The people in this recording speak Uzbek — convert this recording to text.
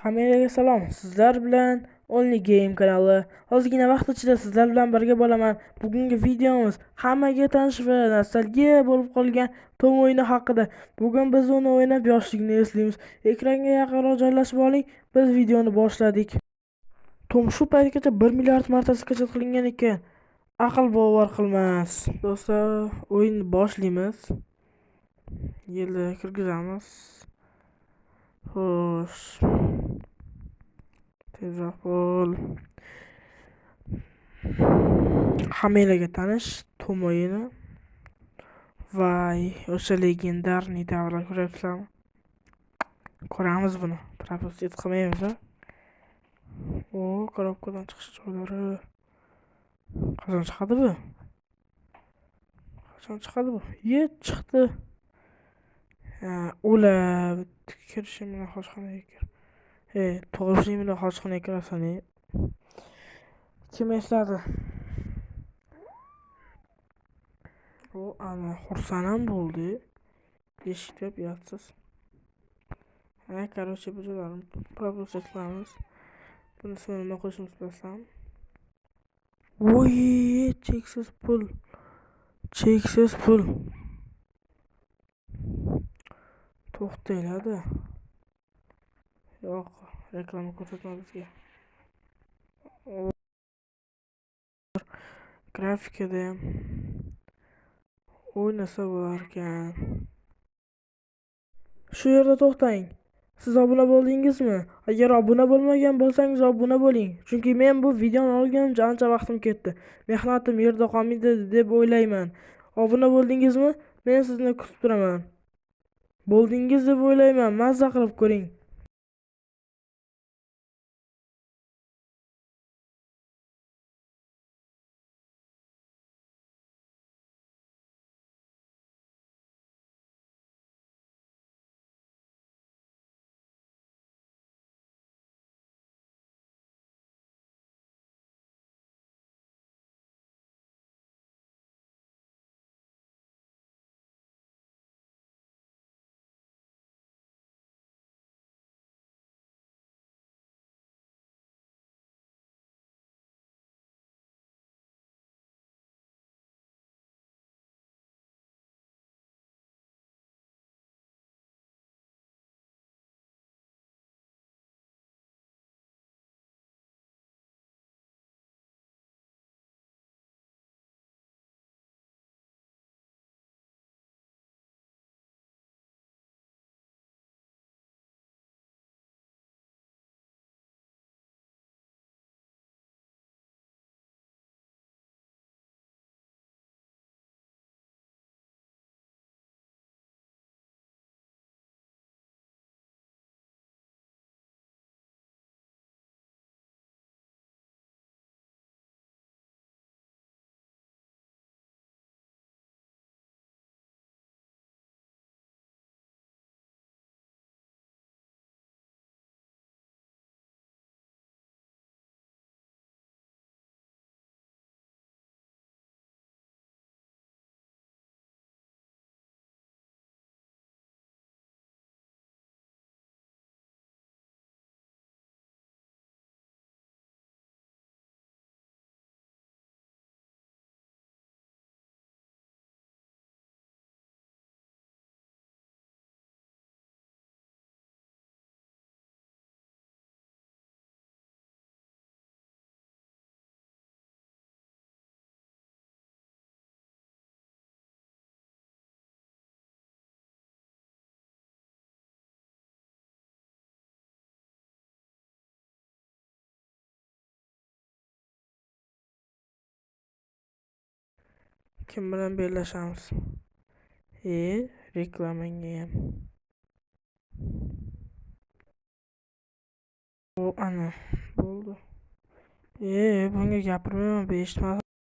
Hammaga salom. Sizlar bilan Only Game kanali. Ozgina vaqt ichida sizlar bilan birga bo'laman. Bugungi videomiz hammaga tanish va nostalgiya bo'lib qolgan Tom o'yini haqida. Bugun biz uni o'ynab yoshlikni eslaymiz. Ekranga yaqinroq joylashib oling. Biz videoni boshladik. Tom shu paytgacha 1 milliard marta skachat qilingan ekan. Aql bovar qilmas. Do'stlar, o'yinni boshlaymiz. Yilni kirgizamiz. Xo'sh. Tezroq bo'l. Hammaga tanish Tom o'yini. Voy, o'sha legendarniy davrlar ko'ryapsizlarmi? Ko'ramiz buni. Propustit qilmaymiz. Korobkadan chiqish joylari. Qachon chiqadi bu? Chiqdi. O'lab kirishim bilan hojxonaga kir. Tug'ilishing bilan hojxonaga kirasan. Kim esladi? Ana xursand bo'ldi. Eshikda yotsiz. Короче, bu joylarni propustit qilamiz. Bunisini nima qilishimiz bilasam? Voy, cheksiz pul. To'xtanglar-da. Yo'q, reklama ko'rsatma bizga. Grafikada ham o'ynasa bo'lar ekan. Shu yerda to'xtang. Siz obuna bo'ldingizmi? Agar obuna bo'lmagan bo'lsangiz obuna bo'ling. Chunki men bu videoni olganimcha ancha vaqtim ketdi. Mehnatim yerda qolmaydi deb o'ylayman. Obuna bo'ldingizmi? Men sizni kutib turaman. Bo'ldingiz deb o'ylayman. Mazza qilib ko'ring. Kim bilan bellashamiz? Reklamanga ham. Ana bo'ldi. Bunga gapirmayman, eshitmadim.